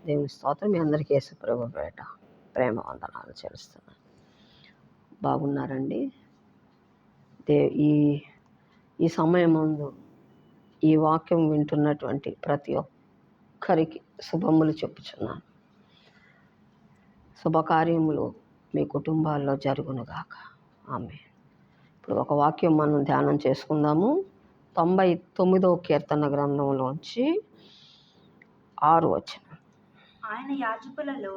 దేవుని స్తోత్రం. మీ అందరికీ యేసుప్రభు పేట ప్రేమ వందనాలు చెల్లిస్తున్నాను. బాగున్నారండి? ఈ ఈ సమయం ముందు ఈ వాక్యం వింటున్నటువంటి ప్రతి ఒక్కరికి శుభములు చెప్పుచున్నాను. శుభకార్యములు మీ కుటుంబాల్లో జరుగునుగాక. ఆమేన్. ఇప్పుడు ఒక వాక్యం మనం ధ్యానం చేసుకుందాము. 99వ కీర్తన గ్రంథంలోంచి 6 వచనం. ఆయన యాజకులలో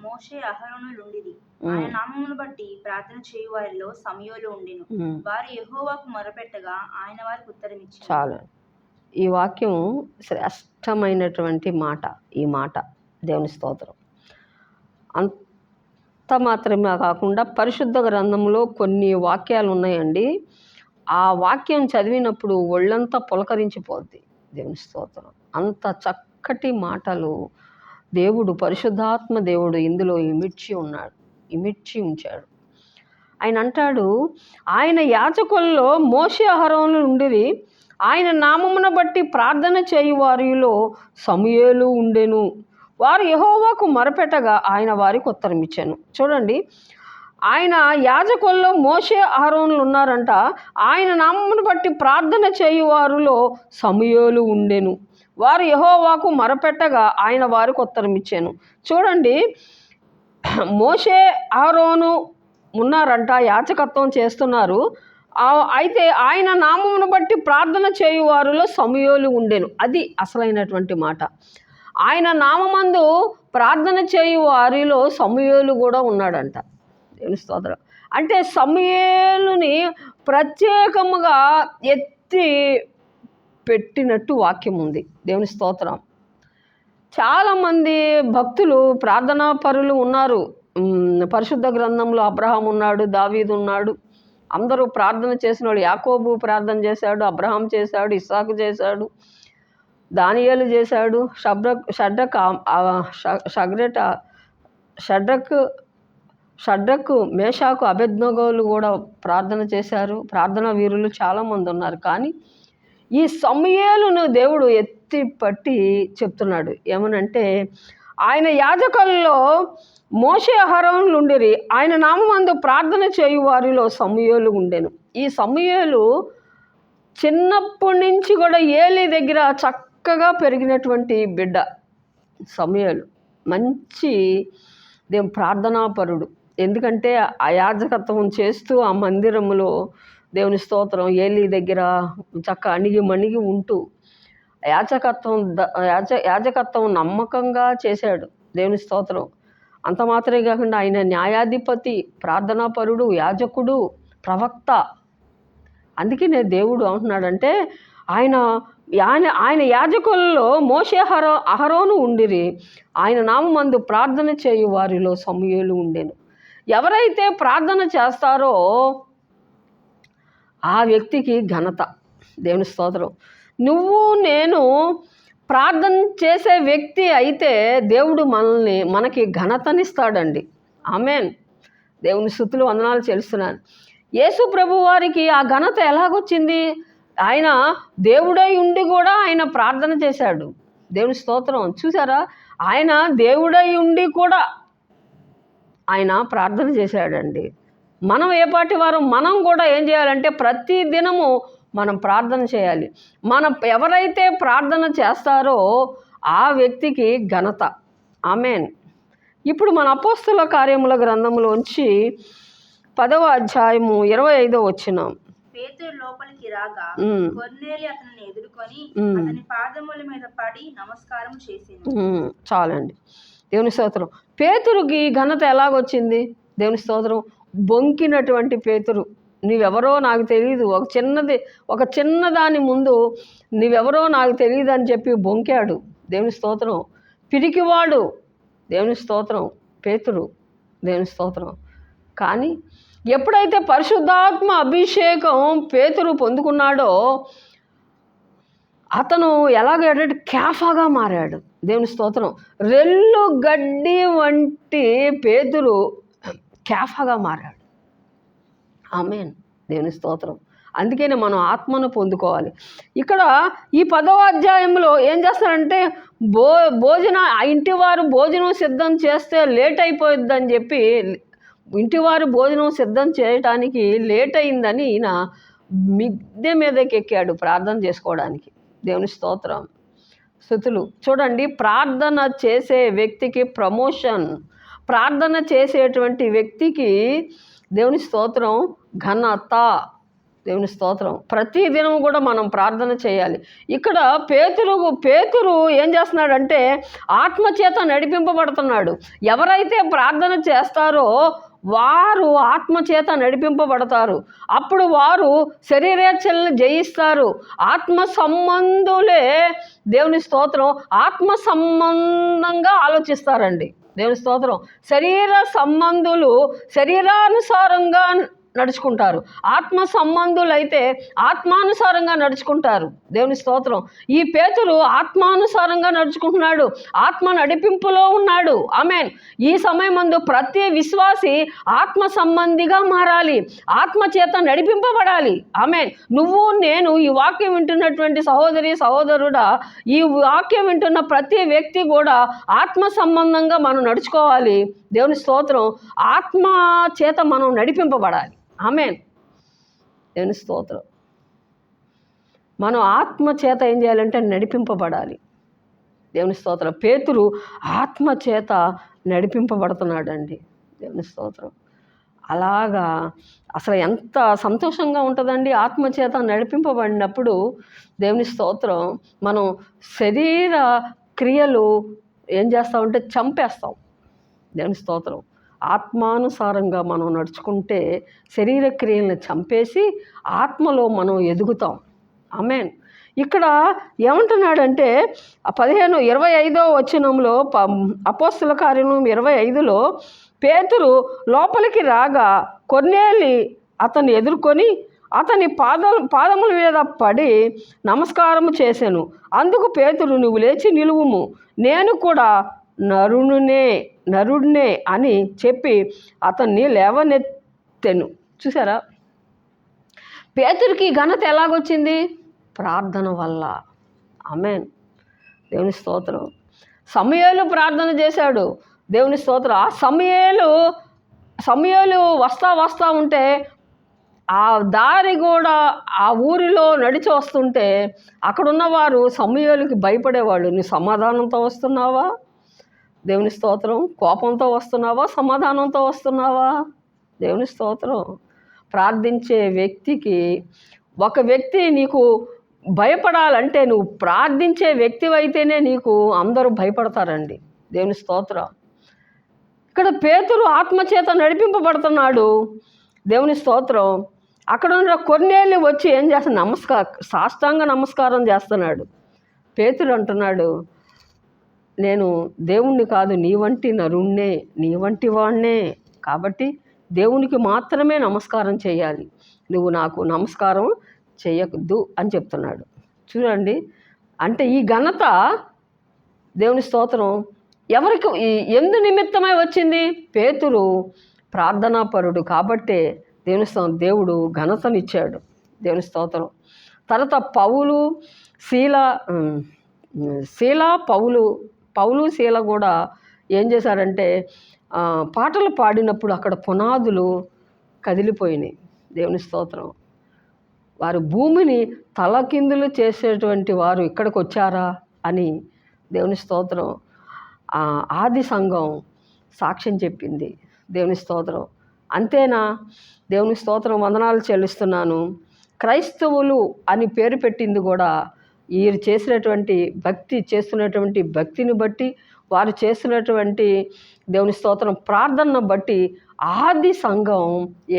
మోషే అహరోనులుండిరి. ఆయన నామమును బట్టి ప్రార్థన చేయు వారిలో సమూయేలు ఉండెను. వారు యెహోవాకు మొరపెట్టగా ఆయన వారికి ఉత్తరమిచ్చెను. చాలు. ఈ వాక్యం శ్రేష్టమైనటువంటి మాట. ఈ మాట దేవుని స్తోత్రం. అంత మాత్రమే కాకుండా పరిశుద్ధ గ్రంథంలో కొన్ని వాక్యాలు ఉన్నాయండి. ఆ వాక్యం చదివినప్పుడు ఒళ్ళంతా పులకరించిపోద్ది. దేవుని స్తోత్రం. అంత చక్కటి మాటలు దేవుడు, పరిశుద్ధాత్మ దేవుడు ఇందులో ఇమిడ్చి ఉంచాడు. ఆయన అంటాడు, ఆయన యాజకుల్లో మోషే అహరోనులు ఉండిరి. ఆయన నామమును బట్టి ప్రార్థన చేయు వారిలో సమూయేలు ఉండెను. వారు యెహోవాకు మొరపెట్టగా ఆయన వారికి ఉత్తరం ఇచ్చాను. చూడండి, ఆయన యాజకుల్లో మోషే అహరోనులు ఉన్నారంట. ఆయన నామమును బట్టి ప్రార్థన చేయు వారిలో సమూయేలు ఉండెను. వారు యెహోవాకు మొరపెట్టగా ఆయన వారికి ఉత్తరం ఇచ్చాను. చూడండి, మోషే అహరోను ఉన్నారంట, యాజకత్వం చేస్తున్నారు. అయితే ఆయన నామమును బట్టి ప్రార్థన చేయు వారిలో సమూయేలు ఉండెను. అది అసలైనటువంటి మాట. ఆయన నామమందు ప్రార్థన చేయు వారిలో సమూయేలు కూడా ఉన్నాడంట. దేవుని స్తోత్రం. అంటే సమూయేలుని ప్రత్యేకముగా ఎత్తి పెట్టినట్టు వాక్యం ఉంది. దేవుని స్తోత్రం. చాలామంది భక్తులు, ప్రార్థనా పరులు ఉన్నారు. పరిశుద్ధ గ్రంథంలో అబ్రహాం ఉన్నాడు, దావీదు ఉన్నాడు. అందరూ ప్రార్థన చేసిన వాళ్ళు. యాకోబు ప్రార్థన చేశాడు, అబ్రహాం చేశాడు, ఇస్సాకు చేశాడు, దానియేలు చేశాడు, షడ్రకు మేషాకు అబేద్నెగోలు కూడా ప్రార్థన చేశారు. ప్రార్థనా వీరులు చాలామంది ఉన్నారు. కానీ ఈ సమూయేలును దేవుడు ఎత్తి పట్టి చెప్తున్నాడు. ఏమనంటే, ఆయన యాజకుల్లో మోషే అహరోనులు ఉండిరి. ఆయన నామమందు ప్రార్థన చేయు వారిలో సమూయేలు ఉండెను. ఈ సమూయేలు చిన్నప్పటి నుంచి కూడా ఏలీ దగ్గర చక్కగా పెరిగినటువంటి బిడ్డ సమూయేలు. మంచి ప్రార్థనాపరుడు. ఎందుకంటే ఆ యాజకత్వం చేస్తూ ఆ మందిరంలో దేవుని స్తోత్రం ఏలీ దగ్గర చక్క అణిగి ఉంటూ యాజకత్వం నమ్మకంగా చేశాడు. దేవుని స్తోత్రం. అంత మాత్రమే కాకుండా ఆయన న్యాయాధిపతి, ప్రార్థనాపరుడు, యాజకుడు, ప్రవక్త. అందుకే దేవుడు అంటున్నాడంటే, ఆయన యాజకుల్లో మోషే అహరోను ఉండిరి. ఆయన నామమందు ప్రార్థన చేయు వారిలో సమూయేలు ఉండెను. ఎవరైతే ప్రార్థన చేస్తారో ఆ వ్యక్తికి ఘనత. దేవుని స్తోత్రం. నువ్వు నేను ప్రార్థన చేసే వ్యక్తి అయితే దేవుడు మనకి ఘనతనిస్తాడండి. ఆమేన్. దేవుని స్తుతులు వందనాలు చెల్లిస్తున్నాను. యేసు ప్రభు వారికి ఆ ఘనత ఎలాగొచ్చింది? ఆయన దేవుడై ఉండి కూడా ఆయన ప్రార్థన చేశాడు. దేవుని స్తోత్రం. చూసారా, ఆయన దేవుడై ఉండి కూడా ఆయన ప్రార్థన చేశాడండి. మనం ఏ పాటి వారు? మనం కూడా ఏం చేయాలంటే ప్రతి దినము మనం ప్రార్థన చేయాలి. ఎవరైతే ప్రార్థన చేస్తారో ఆ వ్యక్తికి ఘనత. ఆమేన్. ఇప్పుడు మన అపోస్తల కార్యముల గ్రంథంలోంచి 10వ అధ్యాయము 25వ వచనం. పేతురు లోపలికి రాగా కొర్నేలి అతనిని ఎదుర్కొని అతని పాదముల మీద పడి నమస్కారం చేసెను. చాలండి. దేవుని స్తోత్రం. పేతురుకి ఘనత ఎలాగొచ్చింది? దేవుని స్తోత్రం. బొంకినటువంటి పేతురు, నీవెవరో నాకు తెలియదు, ఒక చిన్నదాని ముందు నీవెవరో నాకు తెలియదు అని చెప్పి బొంకాడు. దేవుని స్తోత్రం. పిరికివాడు. దేవుని స్తోత్రం. పేతురు. దేవుని స్తోత్రం. కానీ ఎప్పుడైతే పరిశుద్ధాత్మ అభిషేకం పేతురు పొందుకున్నాడో అతను ఎలాగంటే కేఫాగా మారాడు. దేవుని స్తోత్రం. రెల్లు గడ్డి వంటి పేతురు కేఫాగా మారాడు. ఆమేన్. దేవుని స్తోత్రం. అందుకనే మనం ఆత్మను పొందుకోవాలి. ఇక్కడ ఈ 10వ అధ్యాయంలో ఏం చేస్తారంటే ఆ ఇంటివారు భోజనం సిద్ధం చేస్తే లేట్ అయిపోయిద్దని చెప్పి, ఇంటివారు భోజనం సిద్ధం చేయటానికి లేట్ అయిందని ఈయన మిద్దె మీదకి ఎక్కాడు ప్రార్థన చేసుకోవడానికి. దేవుని స్తోత్రం, స్తుతులు. చూడండి, ప్రార్థన చేసే వ్యక్తికి ప్రమోషన్, ప్రార్థన చేసేటువంటి వ్యక్తికి దేవుని స్తోత్రం ఘనత. దేవుని స్తోత్రం. ప్రతిదినం కూడా మనం ప్రార్థన చేయాలి. ఇక్కడ పేతురు ఏం చేస్తున్నాడంటే ఆత్మచేత నడిపింపబడుతున్నాడు. ఎవరైతే ప్రార్థన చేస్తారో వారు ఆత్మచేత నడిపింపబడతారు. అప్పుడు వారు శరీరేచ్ఛలను జయిస్తారు. ఆత్మ సంబంధులే దేవుని స్తోత్రం ఆత్మ సంబంధంగా ఆలోచిస్తారండి. దేవుని స్తోత్రం. శరీర సంబంధులు శరీరానుసారంగా నడుచుకుంటారు. ఆత్మ సంబంధులైతే ఆత్మానుసారంగా నడుచుకుంటారు. దేవుని స్తోత్రం. ఈ పేతురు ఆత్మానుసారంగా నడుచుకుంటున్నాడు, ఆత్మ నడిపింపులో ఉన్నాడు. ఆమేన్. ఈ సమయమందు ప్రతి విశ్వాసి ఆత్మ సంబంధిగా మారాలి, ఆత్మ చేత నడిపింపబడాలి. ఆమేన్. నువ్వు నేను ఈ వాక్యం వింటున్నటువంటి సహోదరి సహోదరుడా, ఈ వాక్యం వింటున్న ప్రతి వ్యక్తి కూడా ఆత్మ సంబంధంగా మనం నడుచుకోవాలి. దేవుని స్తోత్రం. ఆత్మ చేత మనం నడిపింపబడాలి. ఆమేన్. దేవుని స్తోత్రం. మనం ఆత్మ చేత ఏం చేయాలంటే నడిపింపబడాలి. దేవుని స్తోత్రం. పేతురు ఆత్మ చేత నడిపింపబడుతున్నాడండి. దేవుని స్తోత్రం. అలాగా అసలు ఎంత సంతోషంగా ఉంటుందండి ఆత్మచేత నడిపింపబడినప్పుడు. దేవుని స్తోత్రం. మనం శరీర క్రియలు ఏం చేస్తామంటే చంపేస్తాం. దేవుని స్తోత్రం. ఆత్మానుసారంగా మనం నడుచుకుంటే శరీర క్రియలను చంపేసి ఆత్మలో మనం ఎదుగుతాం. ఆమేన్. ఇక్కడ ఏమంటున్నాడంటే 25వ వచనంలో అపోస్తల కార్యం 25లో పేతురు లోపలికి రాగా కొర్నేలి అతన్ని ఎదుర్కొని అతని పాదముల మీద పడి నమస్కారము చేశాను. అందుకు పేతురు, నువ్వు లేచి నిలువుము, నేను కూడా నరుడినే అని చెప్పి అతన్ని లేవనెత్తెను. చూసారా, పేతురికి ఘనత ఎలాగొచ్చింది? ప్రార్థన వల్ల. ఆమేన్. దేవుని స్తోత్రం. సమూయేలు ప్రార్థన చేశాడు. దేవుని స్తోత్రం. ఆ సమూయేలు వస్తా ఉంటే ఆ దారి కూడా ఆ ఊరిలో నడిచి వస్తుంటే అక్కడున్నవారు సమూయేలుకి భయపడేవాళ్ళు. నువ్వు సమాధానంతో వస్తున్నావా? దేవుని స్తోత్రం. కోపంతో వస్తున్నావా? సమాధానంతో వస్తున్నావా? దేవుని స్తోత్రం. ప్రార్థించే వ్యక్తికి, ఒక వ్యక్తి నీకు భయపడాలంటే నువ్వు ప్రార్థించే వ్యక్తివైతేనే నీకు అందరూ భయపడతారండి. దేవుని స్తోత్రం. ఇక్కడ పేతురు ఆత్మచేత నడిపింపబడుతున్నాడు. దేవుని స్తోత్రం. అక్కడ ఉన్న కొర్నేలి వచ్చి ఏం చేస్తాడు? సాష్టాంగ నమస్కారం చేస్తున్నాడు. పేతురు అంటున్నాడు, నేను దేవుణ్ణి కాదు, నీ వంటి నరుణ్ణే, నీ వంటి వాణ్ణే. కాబట్టి దేవునికి మాత్రమే నమస్కారం చేయాలి, నువ్వు నాకు నమస్కారం చేయొద్దు అని చెప్తున్నాడు. చూడండి, అంటే ఈ ఘనత దేవుని స్తోత్రం ఎవరికి ఎందు నిమిత్తమై వచ్చింది? పేతురు ప్రార్థనాపరుడు కాబట్టే దేవుని స్తోత్రం, దేవుడు ఘనతనిచ్చాడు. దేవుని స్తోత్రం. తర్వాత పౌలు శీల కూడా ఏం చేశారంటే పాటలు పాడినప్పుడు అక్కడ పునాదులు కదిలిపోయినాయి. దేవుని స్తోత్రం. వారు భూమిని తలకిందులు చేసేటువంటి వారు ఇక్కడికి వచ్చారా అని దేవుని స్తోత్రం ఆది సంఘం సాక్ష్యం చెప్పింది. దేవుని స్తోత్రం. అంతేనా? దేవుని స్తోత్రం, వందనాలు చెల్లిస్తున్నాను. క్రైస్తవులు అని పేరు పెట్టింది కూడా వీరు చేస్తున్నటువంటి భక్తిని బట్టి, వారు చేస్తున్నటువంటి దేవుని స్తోత్రం ప్రార్థనను బట్టి ఆది సంఘం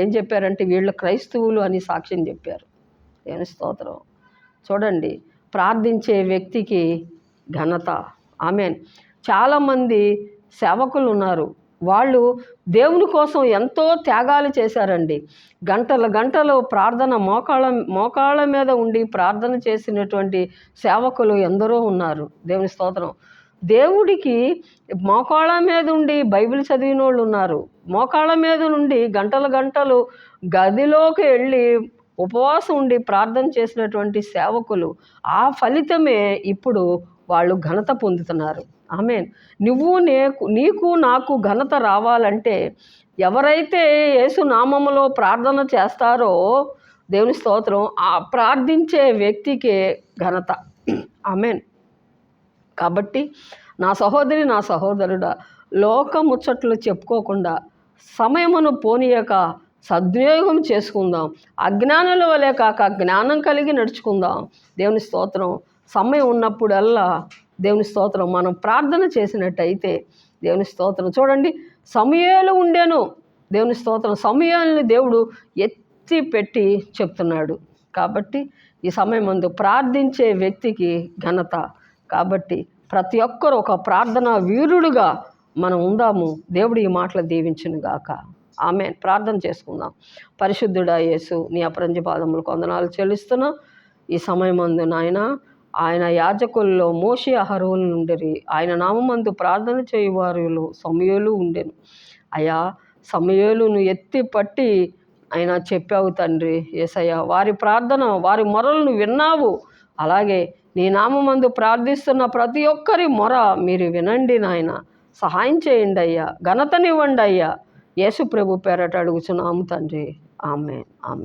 ఏం చెప్పారంటే వీళ్ళు క్రైస్తవులు అని సాక్ష్యం చెప్పారు. దేవుని స్తోత్రం. చూడండి, ప్రార్థించే వ్యక్తికి ఘనత. ఆమేన్. చాలామంది సేవకులు ఉన్నారు, వాళ్ళు దేవుని కోసం ఎంతో త్యాగాలు చేశారండి. గంటలు ప్రార్థన మోకాళ్ళ మీద ఉండి ప్రార్థన చేసినటువంటి సేవకులు ఎందరో ఉన్నారు. దేవుని స్తోత్రం. దేవుడికి మోకాళ్ళ మీద ఉండి బైబిల్ చదివిన వాళ్ళు ఉన్నారు. మోకాళ్ళ మీద నుండి గంటలు గదిలోకి వెళ్ళి ఉపవాసం ఉండి ప్రార్థన చేసినటువంటి సేవకులు ఆ ఫలితమే ఇప్పుడు వాళ్ళు ఘనత పొందుతున్నారు. ఆమేన్. నీకు నాకు ఘనత రావాలంటే ఎవరైతే యేసు నామములో ప్రార్థన చేస్తారో దేవుని స్తోత్రం, ఆ ప్రార్థించే వ్యక్తికే ఘనత. ఆమేన్. కాబట్టి నా సహోదరి, నా సహోదరుడా, లోక ముచ్చట్లు చెప్పుకోకుండా సమయమును పోనీయక సద్వినియోగం చేసుకుందాం. అజ్ఞానుల వలె కాక జ్ఞానం కలిగి నడుచుకుందాం. దేవుని స్తోత్రం. సమయం ఉన్నప్పుడల్లా దేవుని స్తోత్రం మనం ప్రార్థన చేసినట్టయితే దేవుని స్తోత్రం. చూడండి, సమూయేలు ఉండెను. దేవుని స్తోత్రం. సమూయేలుని దేవుడు ఎత్తి పెట్టి చెప్తున్నాడు. కాబట్టి ఈ సమయమందు ప్రార్థించే వ్యక్తికి ఘనత. కాబట్టి ప్రతి ఒక్కరూ ఒక ప్రార్థనా వీరుడుగా మనం ఉందాము. దేవుడు ఈ మాటలు దీవించును గాక. ఆమేన్. ప్రార్థన చేసుకుందాం. పరిశుద్ధుడా యేసు, నీ అపరంజి పాదములకు వందనాలు చెల్లిస్తున్నా. ఈ సమయమందు నాయన, ఆయన యాజకుల్లో మోషే అహరోను నుండిరి. ఆయన నామమందు ప్రార్థన చేయువారిలో సమూయేలు ఉండెను. అయ్యా, సమూయేలును ఎత్తి పట్టి ఆయన చెప్పావు తండ్రి యేసయ్య. వారి ప్రార్థన, వారి మొరలను విన్నావు. అలాగే నీ నామమందు ప్రార్థిస్తున్న ప్రతి ఒక్కరి మొర మీరు వినండి నాయన. సహాయం చేయండి అయ్యా. ఘనతనివ్వండి అయ్యా. యేసు ప్రభు పేరట అడుగుచున్నాము తండ్రి. ఆమేన్. ఆమేన్.